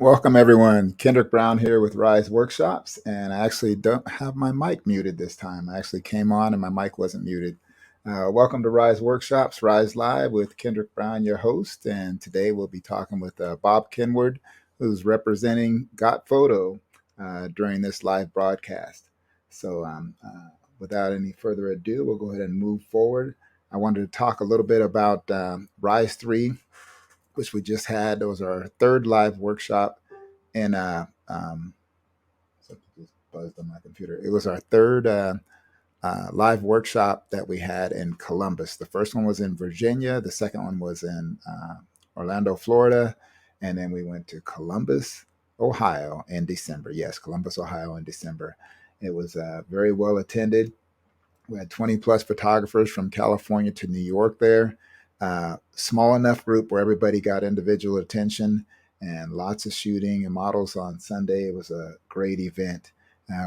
Welcome, everyone. Kendrick Brown here with Rise Workshops, and I actually don't have my mic muted this time. I actually came on and my mic wasn't muted. Welcome to Rise Workshops, Rise Live with Kendrick Brown, your host, and today we'll be talking with Bob Kenward, who's representing GotPhoto during this live broadcast. So, without any further ado, we'll go ahead and move forward. I wanted to talk a little bit about Rise 3, which we just had. It was our third live workshop and something just buzzed on my computer. It was our third live workshop that we had in Columbus. The first one was in Virginia. The second one was in Orlando, Florida, and then we went to Columbus, Ohio, in December. Yes, Columbus, Ohio, in December. It was very well attended. We had 20 plus photographers from California to New York there. Small enough group where everybody got individual attention and lots of shooting and models on Sunday. It was a great event.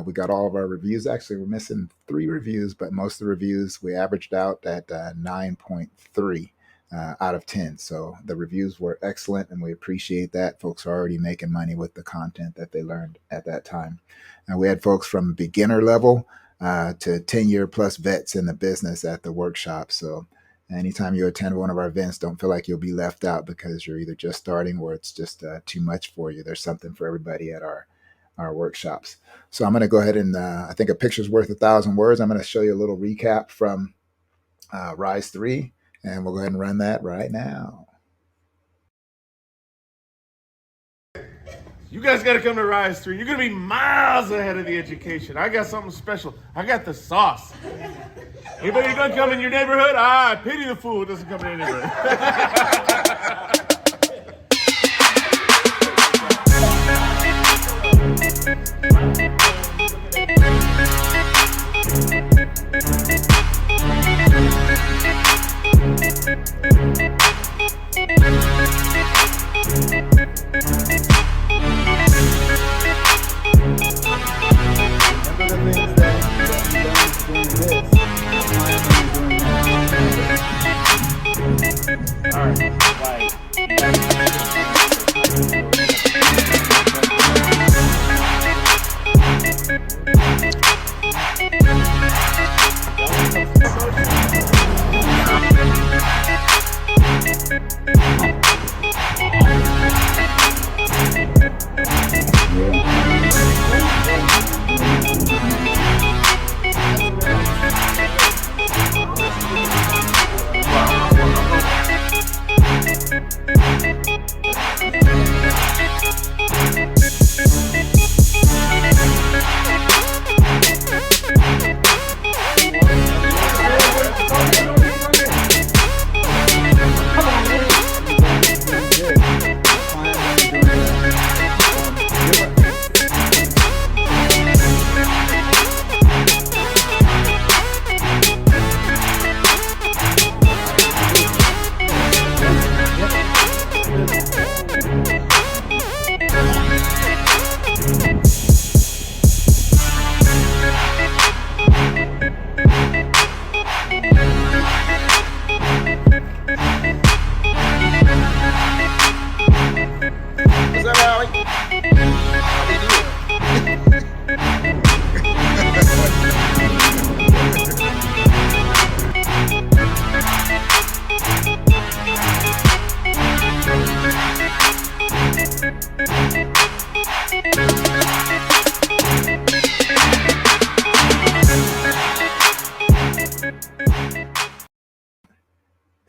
We got all of our reviews. Actually, we're missing 3 reviews, but most of the reviews we averaged out at 9.3 out of 10. So the reviews were excellent, and we appreciate that. Folks are already making money with the content that they learned at that time. We had folks from beginner level to 10-year plus vets in the business at the workshop. So anytime you attend one of our events, don't feel like you'll be left out because you're either just starting or it's just too much for you. There's something for everybody at our workshops. So I'm going to go ahead and I think a picture's worth 1,000 words. I'm going to show you a little recap from Rise 3, and we'll go ahead and run that right now. You guys got to come to Rise 3. You're going to be miles ahead of the education. I got something special. I got the sauce. Anybody going to come in your neighborhood? I pity the fool who doesn't come in your neighborhood.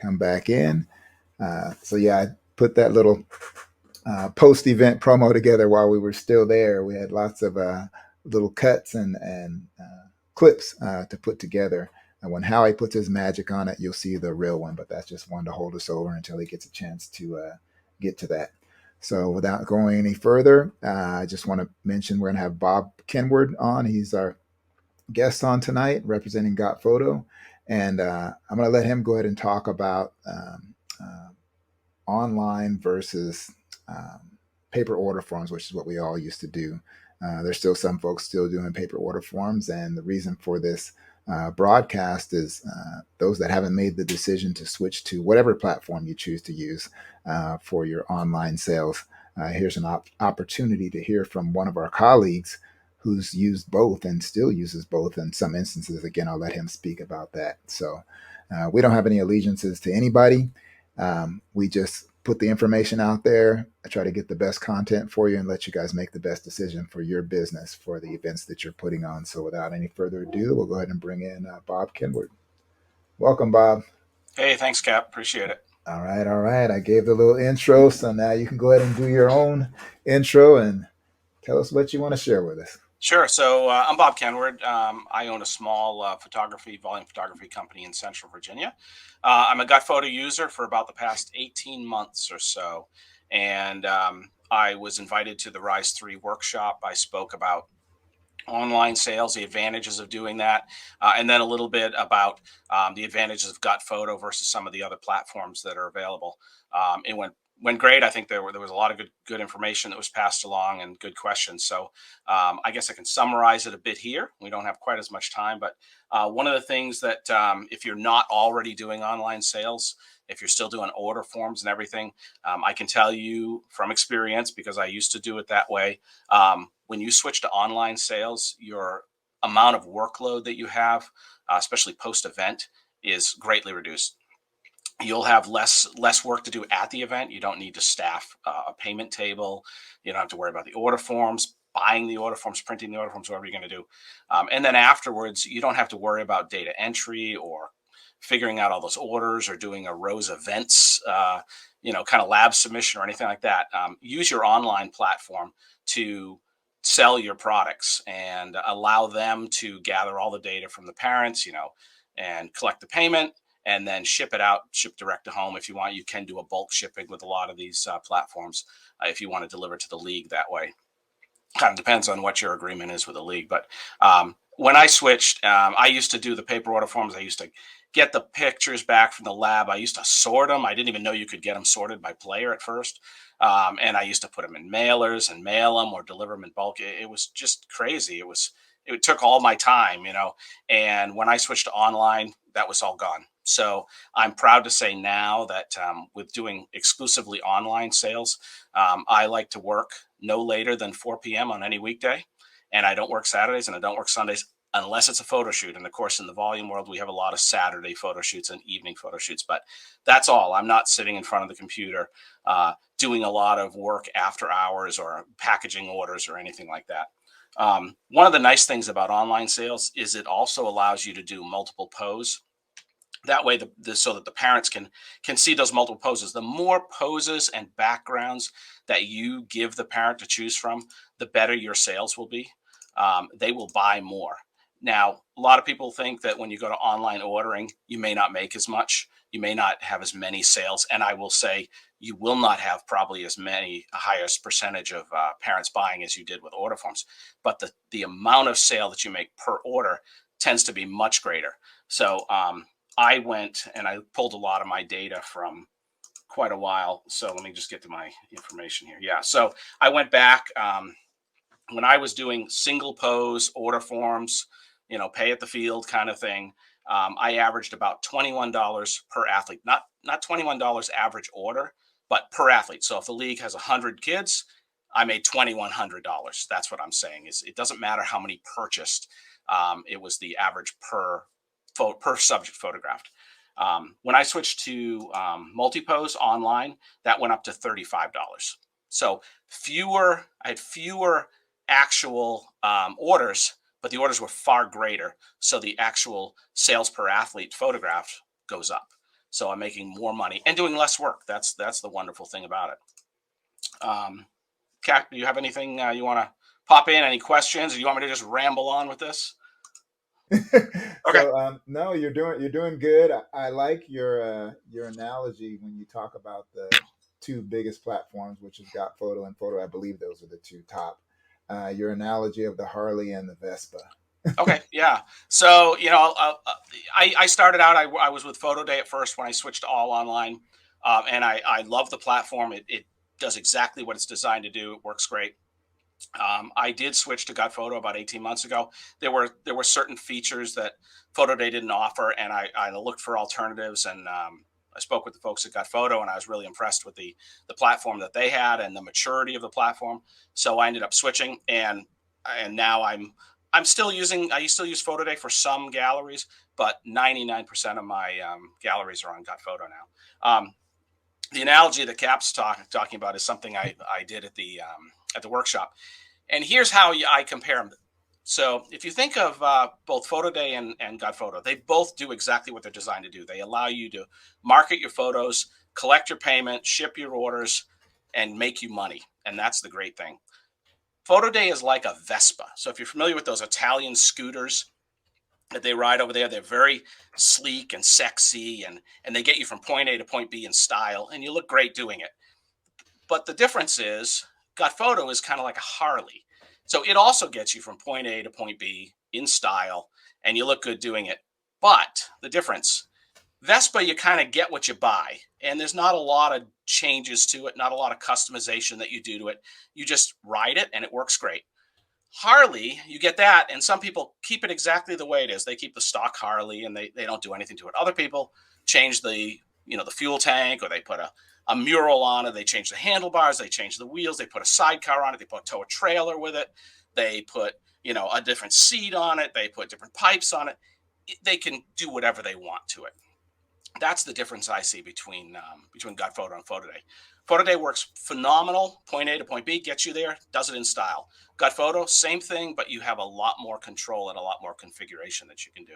Come back in. So yeah, I put that little post-event promo together while we were still there. We had lots of little cuts and clips to put together. And when Howie puts his magic on it, you'll see the real one. But that's just one to hold us over until he gets a chance to get to that. So without going any further, I just want to mention we're going to have Bob Kenward on. He's our guest on tonight, representing GotPhoto. And I'm going to let him go ahead and talk about online versus paper order forms, which is what we all used to do. There's still some folks still doing paper order forms. And the reason for this broadcast is those that haven't made the decision to switch to whatever platform you choose to use for your online sales. Here's an opportunity to hear from one of our colleagues who's used both and still uses both in some instances. Again, I'll let him speak about that. So we don't have any allegiances to anybody. We just put the information out there. I try to get the best content for you and let you guys make the best decision for your business, for the events that you're putting on. So without any further ado, we'll go ahead and bring in Bob Kenward. Welcome, Bob. Hey, thanks, Cap. Appreciate it. All right, all right. I gave the little intro, so now you can go ahead and do your own intro and tell us what you want to share with us. Sure. So I'm Bob Kenward. I own a small volume photography company in Central Virginia. I'm a GotPhoto user for about the past 18 months or so. And I was invited to the RISE3 workshop. I spoke about online sales, the advantages of doing that, and then a little bit about the advantages of GotPhoto versus some of the other platforms that are available. It went great. I think there was a lot of good information that was passed along and good questions. So I guess I can summarize it a bit here. We don't have quite as much time, but one of the things that if you're not already doing online sales, if you're still doing order forms and everything, I can tell you from experience, because I used to do it that way. When you switch to online sales, your amount of workload that you have, especially post-event, is greatly reduced. You'll have less work to do at the event. You don't need to staff a payment table. You don't have to worry about the order forms, buying the order forms, printing the order forms, whatever you're going to do. And then afterwards, you don't have to worry about data entry or figuring out all those orders or doing a Rose events, kind of lab submission or anything like that. Use your online platform to sell your products and allow them to gather all the data from the parents, and collect the payment and then ship it out, ship direct to home. If you want, you can do a bulk shipping with a lot of these platforms if you want to deliver to the league that way. Kind of depends on what your agreement is with the league. But when I switched, I used to do the paper order forms. I used to get the pictures back from the lab. I used to sort them. I didn't even know you could get them sorted by player at first. And I used to put them in mailers and mail them or deliver them in bulk. It was just crazy. It took all my time, and when I switched to online, that was all gone. So I'm proud to say now that with doing exclusively online sales, I like to work no later than 4 p.m. on any weekday. And I don't work Saturdays and I don't work Sundays unless it's a photo shoot. And of course, in the volume world, we have a lot of Saturday photo shoots and evening photo shoots, but that's all. I'm not sitting in front of the computer doing a lot of work after hours or packaging orders or anything like that. One of the nice things about online sales is it also allows you to do multiple pose. That way, so that the parents can see those multiple poses. The more poses and backgrounds that you give the parent to choose from, the better your sales will be. They will buy more. Now, a lot of people think that when you go to online ordering, you may not make as much. You may not have as many sales. And I will say you will not have probably as many, a highest percentage of parents buying as you did with order forms. But the amount of sale that you make per order tends to be much greater. So I went and I pulled a lot of my data from quite a while. So let me just get to my information here. Yeah. So I went back when I was doing single pose order forms, pay at the field kind of thing. I averaged about $21 per athlete, not $21 average order, but per athlete. So if the league has 100 kids, I made $2,100. That's what I'm saying. Is it doesn't matter how many purchased. It was the average per subject photographed. When I switched to multi-pose online, that went up to $35. So I had fewer actual orders, but the orders were far greater. So the actual sales per athlete photographed goes up. So I'm making more money and doing less work. That's the wonderful thing about it. Kat, do you have anything you want to pop in? Any questions? Or do you want me to just ramble on with this? Okay. So no, you're doing good. I like your analogy when you talk about the two biggest platforms, which is GotPhoto and Photo. I believe those are the two top. Your analogy of the Harley and the Vespa. Okay, yeah. So I started out. I was with Photo Day at first when I switched to all online, and I love the platform. It does exactly what it's designed to do. It works great. I did switch to GotPhoto about 18 months ago. There were certain features that Photo Day didn't offer, and I looked for alternatives, and I spoke with the folks at GotPhoto, and I was really impressed with the platform that they had and the maturity of the platform. So I ended up switching, and now I'm still using. I still use PhotoDay for some galleries, but 99% of my galleries are on GotPhoto now. The analogy that Cap's talking about is something I did at the workshop, and here's how I compare them. So if you think of both PhotoDay and GotPhoto, they both do exactly what they're designed to do. They allow you to market your photos, collect your payment, ship your orders, and make you money. And that's the great thing. PhotoDay is like a Vespa. So if you're familiar with those Italian scooters that they ride over there, they're very sleek and sexy, and they get you from point A to point B in style, and you look great doing it. But the difference is GotPhoto is kind of like a Harley. So it also gets you from point A to point B in style, and you look good doing it. But the difference, Vespa, you kind of get what you buy, and there's not a lot of changes to it, not a lot of customization that you do to it. You just ride it, and it works great. Harley, you get that, and some people keep it exactly the way it is. They keep the stock Harley, and they don't do anything to it. Other people change the fuel tank, or they put a mural on it. They change the handlebars, they change the wheels, they put a sidecar on it, they put tow a trailer with it, they put a different seat on it, they put different pipes on it. They can do whatever they want to it. That's the difference I see between GotPhoto and PhotoDay. PhotoDay works phenomenal. Point A to point B, gets you there, does it in style. GotPhoto, same thing, but you have a lot more control and a lot more configuration that you can do.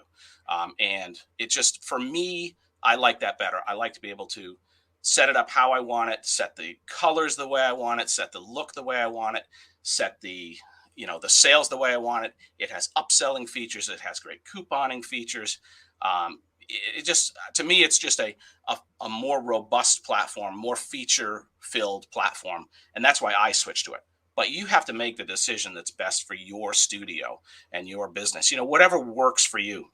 And it just, for me, I like that better. I like to be able to set it up how I want it, set the colors the way I want it, set the look the way I want it, set the the sales the way I want it. It has upselling features. It has great couponing features. It just, to me, it's just a more robust platform, more feature filled platform. And that's why I switched to it. But you have to make the decision that's best for your studio and your business, whatever works for you.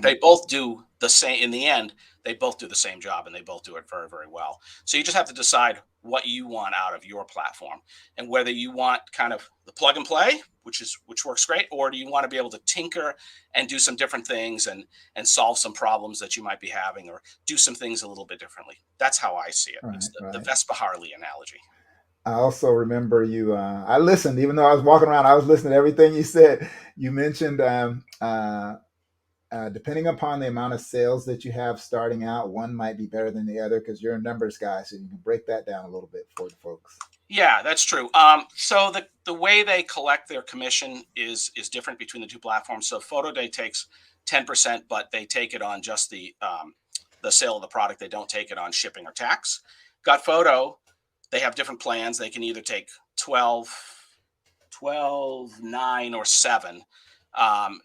They both do the same. In the end, they both do the same job, and they both do it very, very well. So you just have to decide what you want out of your platform, and whether you want kind of the plug and play, which works great, or do you want to be able to tinker and do some different things and solve some problems that you might be having, or do some things a little bit differently. That's how I see it. Right, It's the right. Vespa Harley analogy. I also remember you. I listened, even though I was walking around. I was listening to everything you said. You mentioned depending upon the amount of sales that you have starting out, one might be better than the other because you're a numbers guy. So you can break that down a little bit for the folks. Yeah, that's true. So the way they collect their commission is different between the two platforms. So PhotoDay takes 10%, but they take it on just the sale of the product. They don't take it on shipping or tax. GotPhoto, they have different plans. They can either take 12, 9, or 7,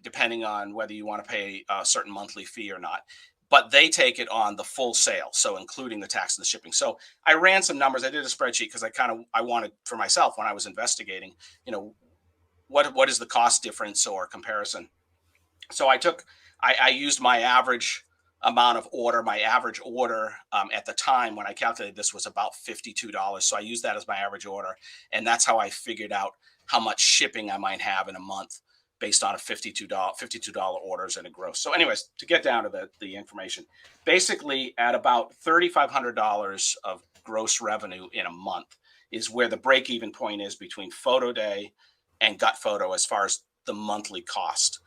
depending on whether you want to pay a certain monthly fee or not. But they take it on the full sale, so including the tax and the shipping. So I ran some numbers. I did a spreadsheet because I wanted for myself when I was investigating, what is the cost difference or comparison. So I used my average amount of order. My average order at the time when I calculated this was about $52. So I used that as my average order, and that's how I figured out how much shipping I might have in a month based on a $52 orders and a gross. So anyways, to get down to the information, basically at about $3,500 of gross revenue in a month is where the break-even point is between PhotoDay and GotPhoto as far as the monthly cost.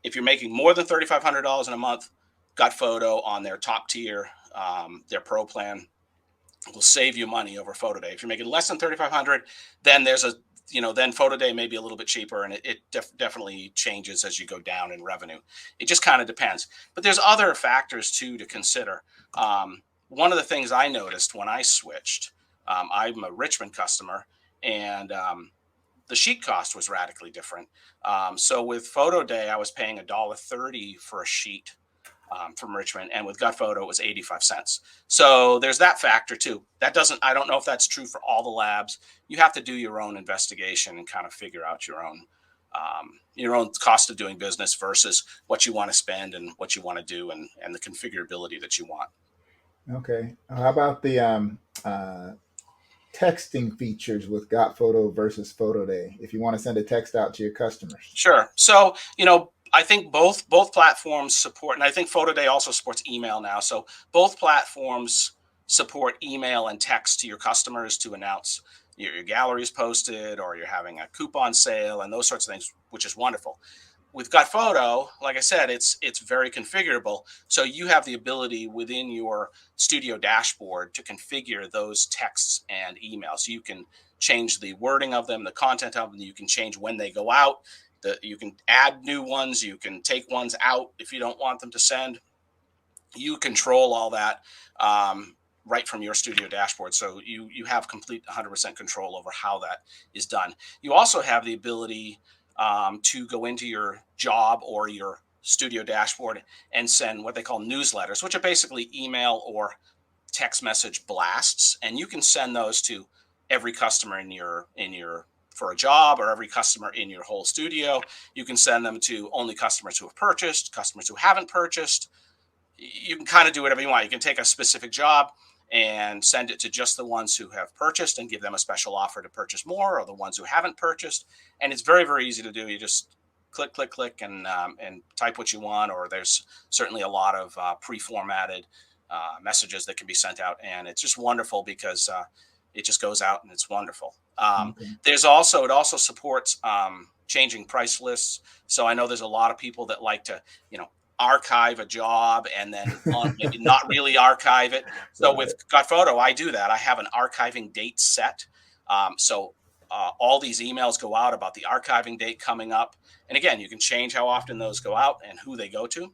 If you're making more than $3,500 in a month, GotPhoto on their top tier, their pro plan, will save you money over PhotoDay. If you're making less than $3,500, then then PhotoDay may be a little bit cheaper, and it definitely changes as you go down in revenue. It just kind of depends. But there's other factors too to consider. One of the things I noticed when I switched, I'm a Richmond customer, and the sheet cost was radically different. So with PhotoDay, I was paying $1.30 for a sheet from Richmond, and with GotPhoto it was 85 cents. So there's that factor too. I don't know if that's true for all the labs. You have to do your own investigation and kind of figure out your own cost of doing business versus what you want to spend and what you want to do and the configurability that you want. Okay. How about the texting features with GotPhoto versus PhotoDay? If you want to send a text out to your customers. Sure. So, I think both platforms support, and I think Photo Day also supports email now. So both platforms support email and text to your customers to announce your gallery is posted or you're having a coupon sale and those sorts of things, which is wonderful. With GotPhoto, like I said, it's very configurable. So you have the ability within your studio dashboard to configure those texts and emails. You can change the wording of them, the content of them. You can change when they go out. You can add new ones. You can take ones out if you don't want them to send. You control all that right from your studio dashboard. So you have complete 100% control over how that is done. You also have the ability to go into your job or your studio dashboard and send what they call newsletters, which are basically email or text message blasts, and you can send those to every customer in your for a job or every customer in your whole studio. You can send them to only customers who have purchased, customers who haven't purchased. You can kind of do whatever you want. You can take a specific job and send it to just the ones who have purchased and give them a special offer to purchase more, or the ones who haven't purchased. And it's very, very easy to do. You just click, click, click, and type what you want. Or there's certainly a lot of pre-formatted messages that can be sent out, and it's just wonderful because it just goes out and it's wonderful. Okay. It also supports changing price lists. So I know there's a lot of people that like to, archive a job and then maybe not really archive it. So with GotPhoto, I do that. I have an archiving date set. So all these emails go out about the archiving date coming up. And again, you can change how often those go out and who they go to.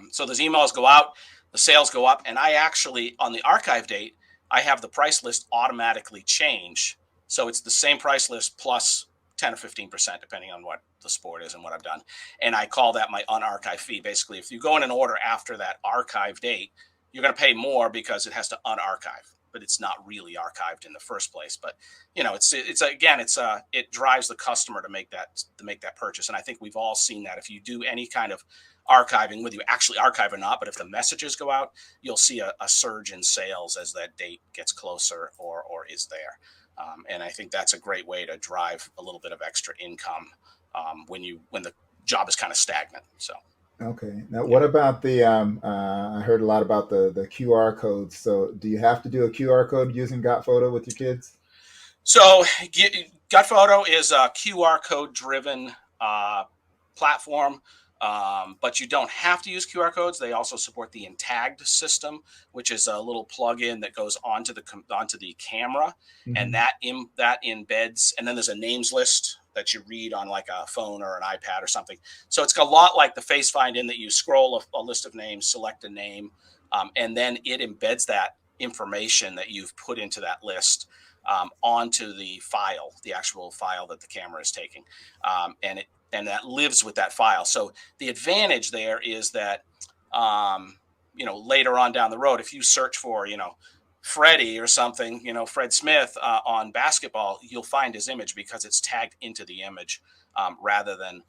So those emails go out, the sales go up, and I actually, on the archive date, I have the price list automatically change. So it's the same price list plus 10 or 15%, depending on what the sport is and what I've done. And I call that my unarchived fee. Basically, if you go in an order after that archive date, you're going to pay more because it has to unarchive, but it's not really archived in the first place. But it drives the customer to make that purchase. And I think we've all seen that if you do any kind of archiving, whether you actually archive or not, but if the messages go out, you'll see a surge in sales as that date gets closer or is there. And I think that's a great way to drive a little bit of extra income when the job is kind of stagnant. So. Okay. Now, what about the? I heard a lot about the QR codes. So, do you have to do a QR code using GotPhoto with your kids? So, GotPhoto is a QR code driven platform. But you don't have to use QR codes. They also support the Intagged system, which is a little plug-in that goes onto the camera, Mm-hmm. and that embeds. And then there's a names list that you read on like a phone or an iPad or something. So it's a lot like the Face Find in that you scroll a list of names, select a name, and then it embeds that information that you've put into that list onto the file, the actual file that the camera is taking, and that lives with that file. So the advantage there is that, later on down the road, if you search for, Freddie or something, Fred Smith on basketball, you'll find his image because it's tagged into the image rather than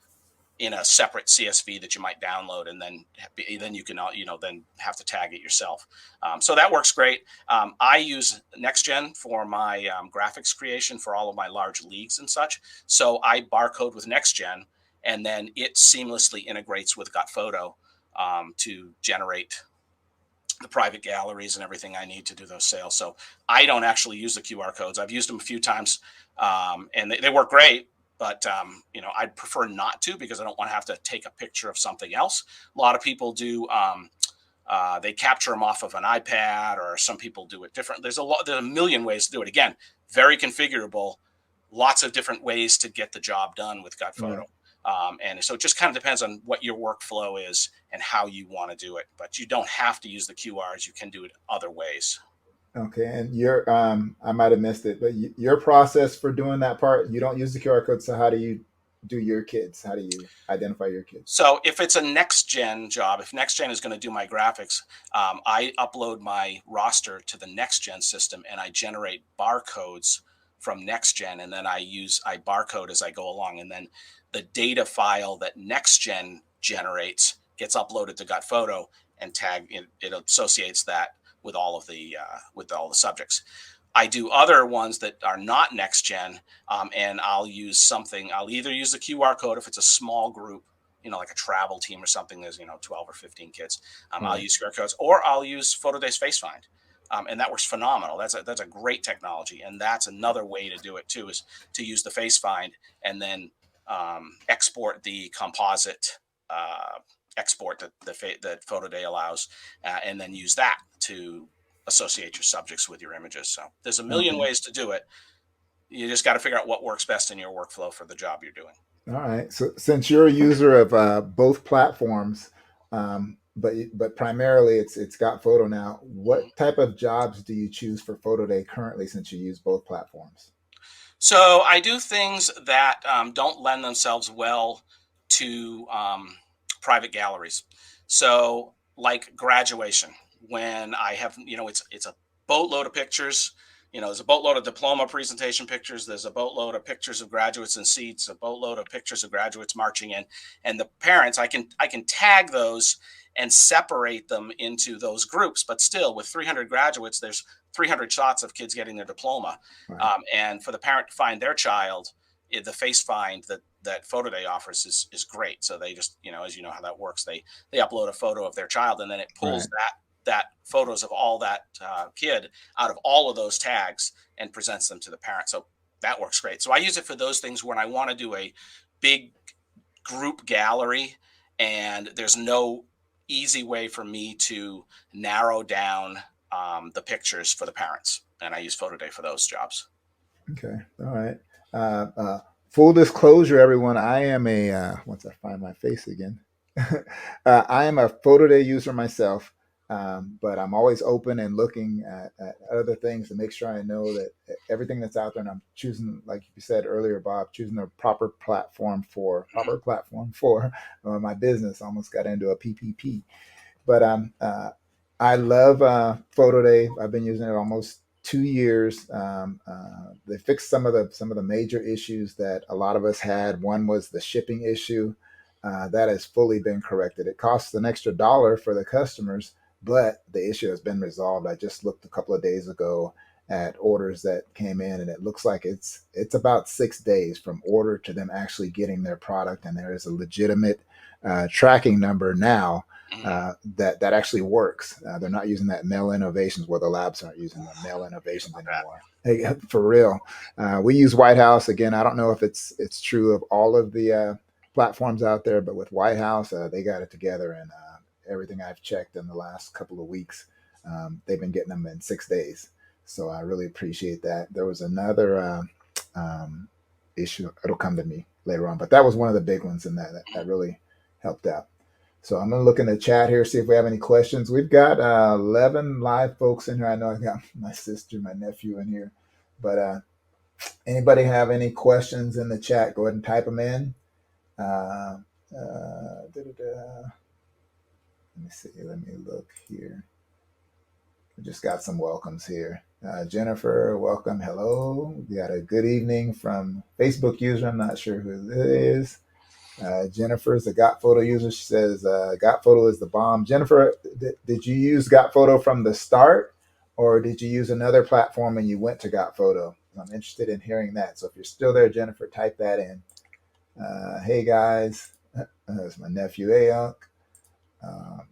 in a separate CSV that you might download, and then you can, then have to tag it yourself. So that works great. I use NextGen for my graphics creation for all of my large leagues and such. So I barcode with NextGen, and then it seamlessly integrates with GotPhoto to generate the private galleries and everything I need to do those sales. So I don't actually use the QR codes. I've used them a few times, and they work great. But I'd prefer not to, because I don't want to have to take a picture of something else. A lot of people do. They capture them off of an iPad, or some people do it different. There's a million ways to do it. Again, very configurable. Lots of different ways to get the job done with GotPhoto. And so it just kind of depends on what your workflow is and how you want to do it. But you don't have to use the QRs. You can do it other ways. Okay, and I might have missed it, but your process for doing that part, you don't use the QR code. So how do you do your kids? How do you identify your kids? So if it's a NextGen job, if NextGen is going to do my graphics, I upload my roster to the NextGen system, and I generate barcodes from NextGen, and then I barcode as I go along, and then the data file that NextGen generates gets uploaded to GotPhoto, and it associates that with all of the subjects. I do other ones that are not NextGen, and I'll either use the QR code if it's a small group, like a travel team or something, there's 12 or 15 kids. I'll Right. use QR codes, or I'll use Photoday's Face Find. And that works phenomenal. That's a great technology, and that's another way to do it too, is to use the Face Find and then export the composite export that Photoday allows, and then use that to associate your subjects with your images. So there's a million Okay. ways to do it. You just got to figure out what works best in your workflow for the job you're doing. All right. So since you're a user of both platforms, but primarily it's got photo now, Mhm. what type of jobs do you choose for Photo Day currently since you use both platforms? So I do things that don't lend themselves well to private galleries. So like graduation, when I have, it's a boatload of pictures. There's a boatload of diploma presentation pictures. There's a boatload of pictures of graduates in seats, a boatload of pictures of graduates marching in, and the parents. I can tag those and separate them into those groups. But still, with 300 graduates, there's 300 shots of kids getting their diploma. Right. And for the parent to find their child, the face find that Photo Day offers is great. So they just, as you know how that works, they upload a photo of their child, and then it pulls Right. that photos of all that kid out of all of those tags and presents them to the parent. So that works great. So I use it for those things when I want to do a big group gallery, and there's no easy way for me to narrow down the pictures for the parents, and I use Photo Day for those jobs. Okay. All right. Uh, uh, Full disclosure, everyone, I am once I find my face again, I am a Photo Day user myself, but I'm always open and looking at other things to make sure I know that everything that's out there, and I'm choosing, like you said earlier, Bob, choosing the proper platform for my business. Almost got into a PPP. But I love Photo Day. I've been using it almost 2 years. They fixed some of the major issues that a lot of us had. One was the shipping issue. That has fully been corrected. It costs an extra dollar for the customers, but the issue has been resolved. I just looked a couple of days ago at orders that came in, and it looks like it's about 6 days from order to them actually getting their product. And there is a legitimate tracking number now Mhm. that actually works. They're not using that mail innovations, where the labs aren't using the mail innovations Love that. anymore. Hey, for real, we use White House again. I don't know if it's true of all of the platforms out there, but with White House, they got it together, and everything I've checked in the last couple of weeks, they've been getting them in 6 days. So I really appreciate that. There was another issue. It'll come to me later on, but that was one of the big ones, and that really helped out. So I'm going to look in the chat here, see if we have any questions. We've got 11 live folks in here. I know I got my sister, my nephew in here. But anybody have any questions in the chat, go ahead and type them in. Let me see. Let me look here. We just got some welcomes here. Jennifer, welcome. Hello. We got a good evening from Facebook user. I'm not sure who this is. Jennifer's a GotPhoto user. She says GotPhoto is the bomb. Jennifer, did you use GotPhoto from the start, or did you use another platform and you went to GotPhoto? I'm interested in hearing that. So if you're still there, Jennifer, type that in. Hey guys, that's my nephew Ayunk.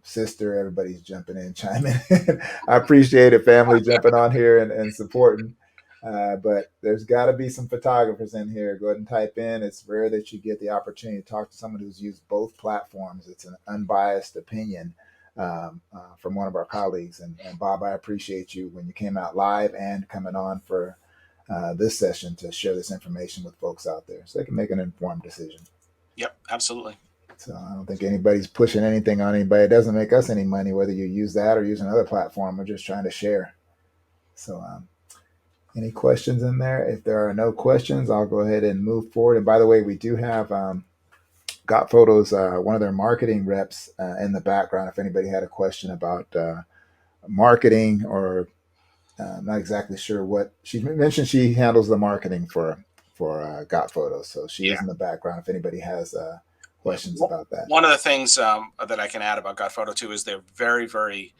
Sister, everybody's jumping in, chiming in. I appreciate it, family, jumping on here and supporting. But there's got to be some photographers in here. Go ahead and type in. It's rare that you get the opportunity to talk to someone who's used both platforms. It's an unbiased opinion from one of our colleagues. And Bob, I appreciate you when you came out live and coming on for this session to share this information with folks out there so they can make an informed decision. Yep, absolutely. So I don't think anybody's pushing anything on anybody. It doesn't make us any money whether you use that or use another platform. We're just trying to share. So any questions in there? If there are no questions, I'll go ahead and move forward. And by the way, we do have GotPhotos, one of their marketing reps in the background. If anybody had a question about marketing, or I'm not exactly sure what she mentioned, she handles the marketing for GotPhotos. So she is in the background. If anybody has questions about that. One of the things that I can add about GotPhoto too is they're very, very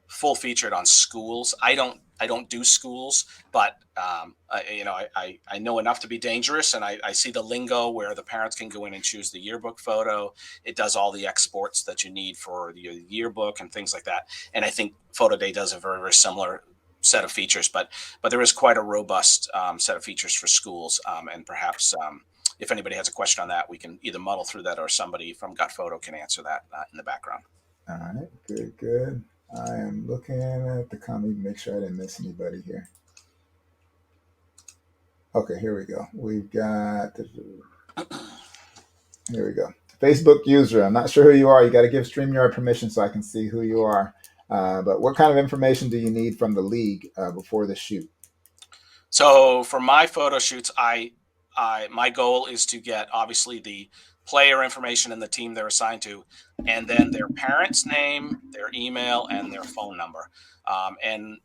full featured on schools. I don't I don't do schools, but I know enough to be dangerous, and I see the lingo where the parents can go in and choose the yearbook photo. It does all the exports that you need for the yearbook and things like that. And I think Photo Day does a very, very similar set of features, but there is quite a robust set of features for schools, and perhaps if anybody has a question on that, we can either muddle through that or somebody from GotPhoto can answer that in the background. All right, good. I am looking at the comment, make sure I didn't miss anybody here. Okay, here we go. We've got, here we go. Facebook user. I'm not sure who you are. You got to give StreamYard permission so I can see who you are. But what kind of information do you need from the league before the shoot? So for my photo shoots, my goal is to get obviously the player information and the team they're assigned to, and then their parents' name, their email, and their phone number. And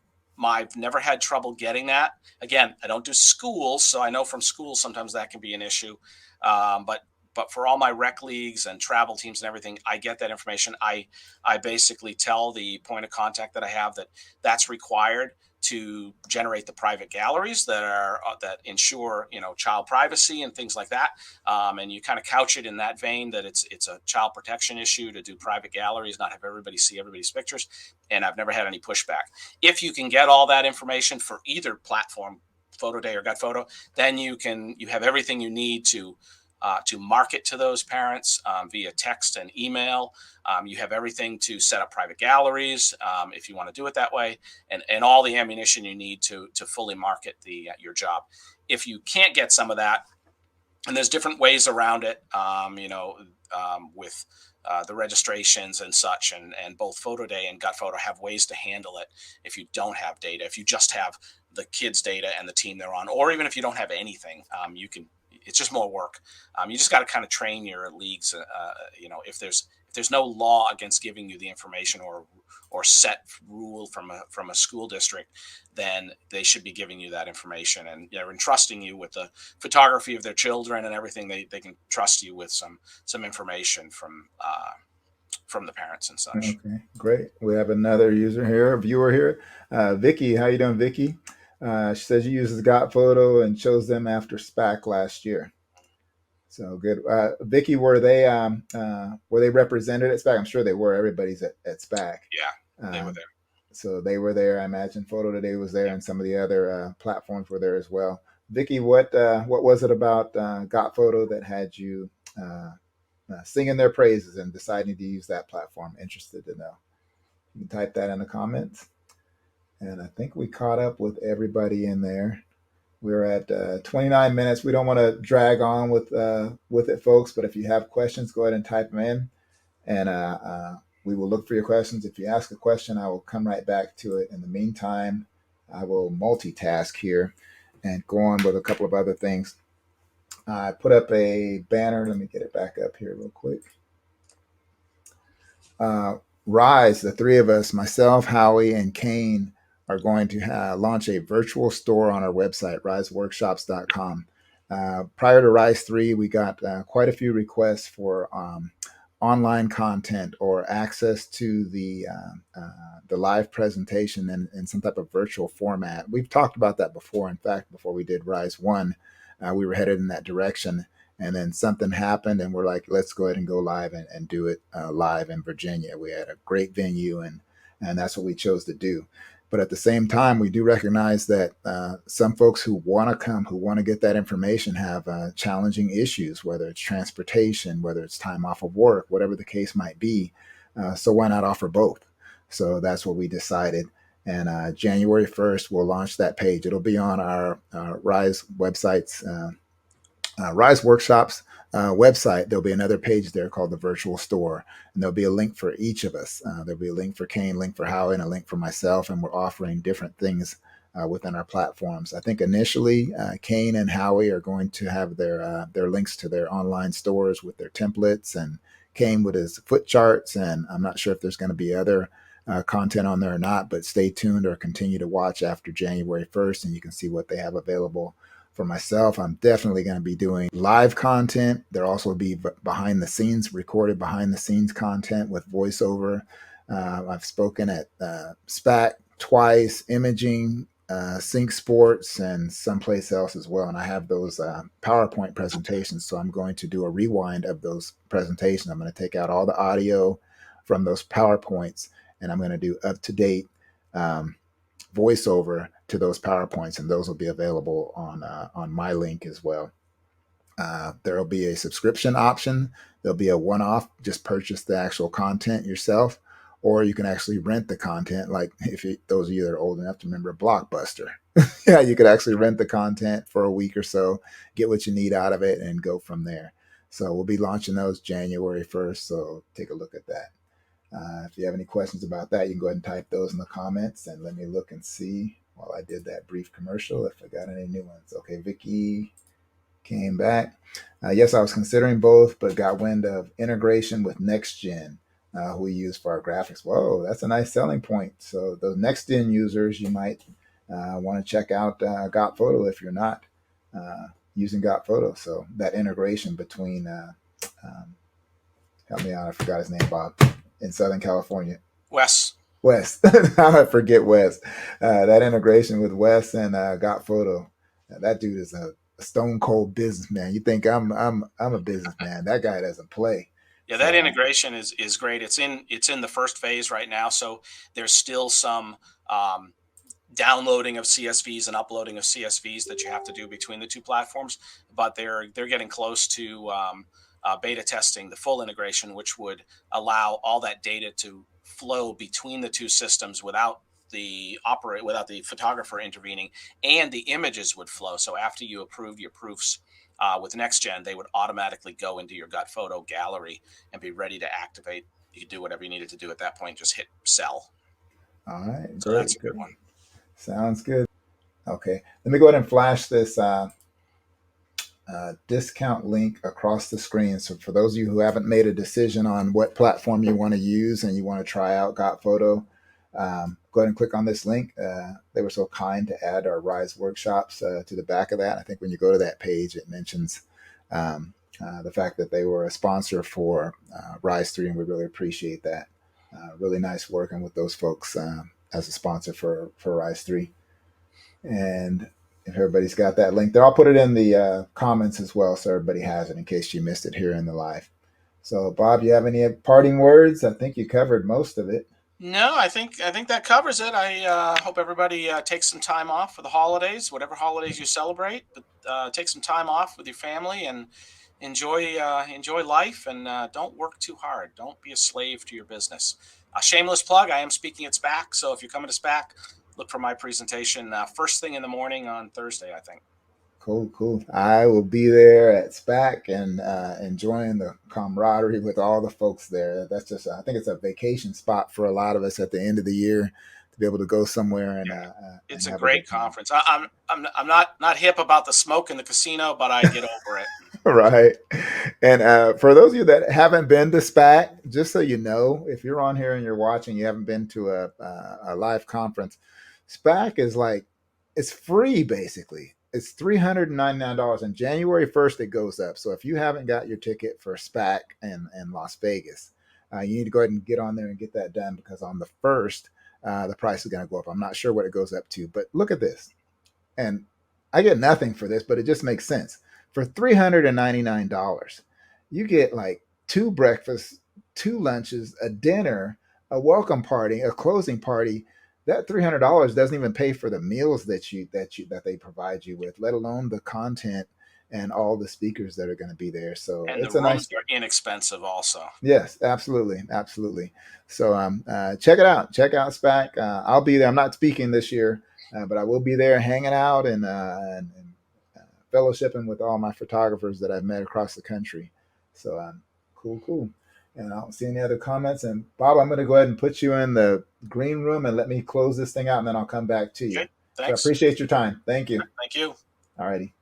I've never had trouble getting that. Again, I don't do schools, so I know from schools sometimes that can be an issue. But for all my rec leagues and travel teams and everything, I get that information. I basically tell the point of contact that I have that that's required to generate the private galleries that ensure child privacy and things like that. And you kind of couch it in that vein that it's a child protection issue to do private galleries, not have everybody see everybody's pictures. And I've never had any pushback. If you can get all that information for either platform, Photo Day or GotPhoto, then you have everything you need to market to those parents via text and email. You have everything to set up private galleries if you want to do it that way, and all the ammunition you need to fully market your job. If you can't get some of that, and there's different ways around it, with the registrations and such, and both Photo Day and GotPhoto have ways to handle it if you don't have data. If you just have the kids' data and the team they're on, or even if you don't have anything, you can. It's just more work. You just got to kind of train your leagues. If there's no law against giving you the information or set rule from a school district, then they should be giving you that information and entrusting you with the photography of their children and everything. They can trust you with some information from the parents and such. Okay, great. We have another viewer here. Vicky, how you doing, Vicky? She says she uses GotPhoto and chose them after SPAC last year. So good. Vicky, were they represented at SPAC? I'm sure they were. Everybody's at SPAC. Yeah, they were there. So they were there. I imagine Photo Today was there, and some of the other platforms were there as well. Vicky, what was it about GotPhoto that had you singing their praises and deciding to use that platform? Interested to know. You can type that in the comments. And I think we caught up with everybody in there. We're at 29 minutes. We don't want to drag on with it, folks. But if you have questions, go ahead and type them in, and we will look for your questions. If you ask a question, I will come right back to it. In the meantime, I will multitask here and go on with a couple of other things. I put up a banner. Let me get it back up here real quick. Rise, the three of us, myself, Howie, and Kane, are going to launch a virtual store on our website, RISEworkshops.com. Prior to Rise 3, we got quite a few requests for online content or access to the live presentation in some type of virtual format. We've talked about that before. In fact, before we did Rise 1, we were headed in that direction. And then something happened, and we're like, let's go ahead and go live and do it live in Virginia. We had a great venue, and that's what we chose to do. But at the same time, we do recognize that some folks who want to come, who want to get that information, have challenging issues, whether it's transportation, whether it's time off of work, whatever the case might be. So why not offer both? So that's what we decided. And January 1st, we'll launch that page. It'll be on our Rise websites, Rise Workshops website. There'll be another page there called the Virtual Store, and there'll be a link for each of us. There'll be a link for Kane, link for Howie, and a link for myself, and we're offering different things within our platforms. I think initially Kane and Howie are going to have their links to their online stores with their templates, and Kane with his foot charts, and I'm not sure if there's going to be other content on there or not, but stay tuned or continue to watch after January 1st, and you can see what they have available. For myself, I'm definitely going to be doing live content. There'll also be behind the scenes, recorded behind the scenes content with voiceover. I've spoken at SPAC Twice, Imaging, Sync Sports, and someplace else as well. And I have those PowerPoint presentations. So I'm going to do a rewind of those presentations. I'm going to take out all the audio from those PowerPoints, and I'm going to do up-to-date voiceover to those PowerPoints, and those will be available on my link as well. There will be a subscription option. There'll be a one-off, just purchase the actual content yourself, or you can actually rent the content. Like those of you that are old enough to remember Blockbuster, yeah, you could actually rent the content for a week or so, get what you need out of it, and go from there. So we'll be launching those January 1st. So take a look at that. If you have any questions about that, you can go ahead and type those in the comments, and let me look and see while I did that brief commercial if I got any new ones. Okay, Vicky came back. Yes, I was considering both, but got wind of integration with NextGen, who we use for our graphics. Whoa, that's a nice selling point. So those NextGen users, you might want to check out GotPhoto if you're not using GotPhoto. So that integration between, help me out, I forgot his name, Bob, in Southern California. Wes. I forget Wes. That integration with Wes and GotPhoto. That dude is a stone cold businessman. You think I'm a businessman? That guy doesn't play. Yeah, that integration is great. It's in the first phase right now, so there's still some downloading of CSVs and uploading of CSVs that you have to do between the two platforms. But they're getting close to beta testing the full integration, which would allow all that data to flow between the two systems without the photographer intervening, and the images would flow. So after you approve your proofs with NextGen, they would automatically go into your GotPhoto gallery and be ready to activate. You could do whatever you needed to do at that point. Just hit sell. All right, so great. That's a good one. Sounds good. Okay, let me go ahead and flash this discount link across the screen. So for those of you who haven't made a decision on what platform you want to use and you want to try out GotPhoto, go ahead and click on this link. They were so kind to add our Rise workshops to the back of that. I think when you go to that page, it mentions the fact that they were a sponsor for Rise 3, and we really appreciate that. Really nice working with those folks as a sponsor for Rise 3. And if everybody's got that link there, I'll put it in the comments as well, so everybody has it in case you missed it here in the live. So, Bob, you have any parting words? I think you covered most of it. No, I think that covers it. I hope everybody takes some time off for the holidays, whatever holidays you celebrate. But take some time off with your family and enjoy life, and don't work too hard. Don't be a slave to your business. A shameless plug: I am speaking at SPAC, so if you're coming to SPAC, look for my presentation first thing in the morning on Thursday, I think. Cool. I will be there at SPAC and enjoying the camaraderie with all the folks there. That's just, I think it's a vacation spot for a lot of us at the end of the year to be able to go somewhere and. It's a great conference. I'm not hip about the smoke in the casino, but I get over it. Right. And for those of you that haven't been to SPAC, just so you know, if you're on here and you're watching, you haven't been to a live conference, SPAC is like, it's free basically. It's $399, and January 1st it goes up. So if you haven't got your ticket for SPAC in Las Vegas, you need to go ahead and get on there and get that done, because on the 1st, the price is going to go up. I'm not sure what it goes up to, but look at this. And I get nothing for this, but it just makes sense. For $399, you get like 2 breakfasts, 2 lunches, a dinner, a welcome party, a closing party. That $300 doesn't even pay for the meals that they provide you with, let alone the content and all the speakers that are going to be there. So and it's the rooms are inexpensive also. Yes, absolutely. So check it out. Check out SPAC. I'll be there. I'm not speaking this year, but I will be there hanging out and fellowshipping with all my photographers that I've met across the country. So cool. And I don't see any other comments. And Bob, I'm going to go ahead and put you in the green room and let me close this thing out, and then I'll come back to you. Okay, thanks. So I appreciate your time. Thank you. Thank you. All righty.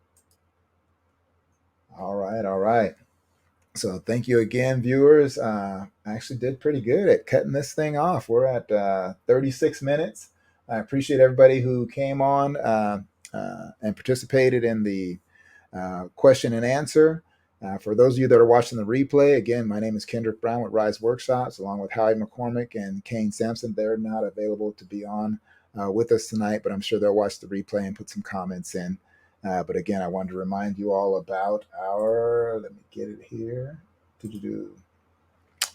All right. So thank you again, viewers. I actually did pretty good at cutting this thing off. We're at 36 minutes. I appreciate everybody who came on and participated in the question and answer. For those of you that are watching the replay, again, my name is Kendrick Brown with Rise Workshops, along with Howie McCormick and Kane Sampson. They're not available to be on with us tonight, but I'm sure they'll watch the replay and put some comments in. But again, I wanted to remind you all about let me get it here,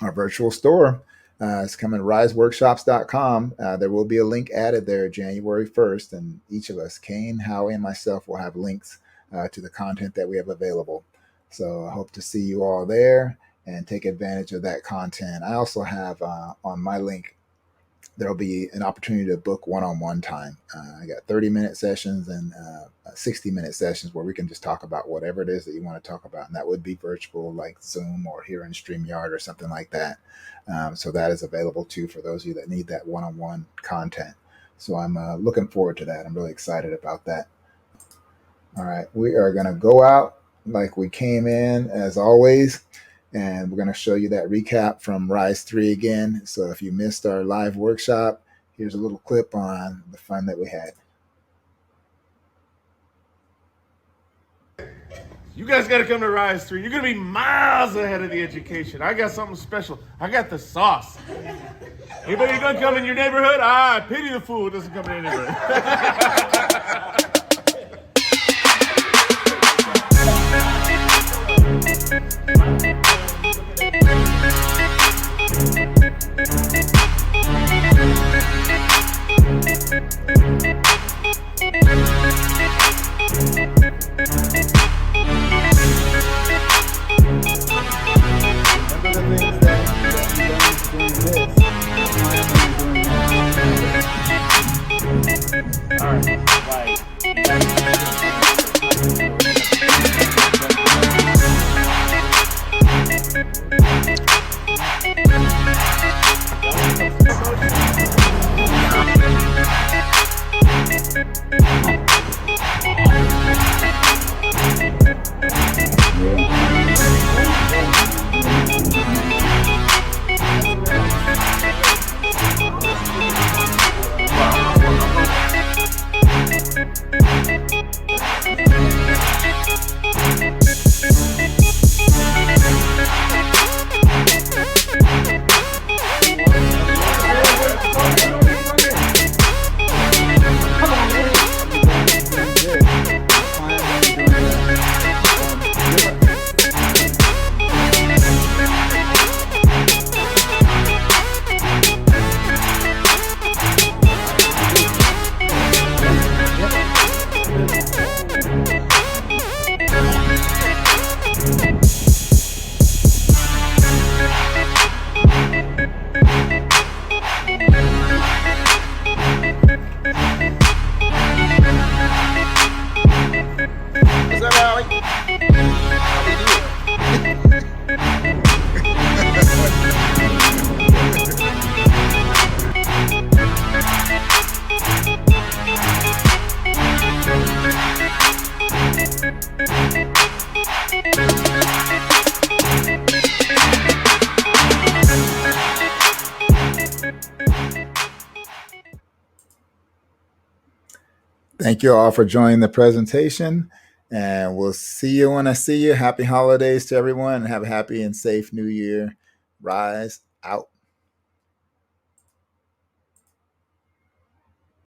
our virtual store. It's coming to RISEworkshops.com. There will be a link added there January 1st, and each of us, Kane, Howie, and myself, will have links to the content that we have available. So I hope to see you all there and take advantage of that content. I also have on my link, there'll be an opportunity to book one-on-one time. I got 30-minute sessions and 60-minute sessions where we can just talk about whatever it is that you want to talk about. And that would be virtual, like Zoom or here in StreamYard or something like that. So that is available too for those of you that need that one-on-one content. So I'm looking forward to that. I'm really excited about that. All right, we are going to go out like we came in as always. And we're going to show you that recap from Rise 3 again. So if you missed our live workshop, here's a little clip on the fun that we had. You guys got to come to Rise 3. You're going to be miles ahead of the education. I got something special. I got the sauce. Anybody gonna come in your neighborhood? I pity the fool who doesn't come in your neighborhood. Thank you all for joining the presentation, and we'll see you when I see you. Happy holidays to everyone, and have a happy and safe new year. Rise out.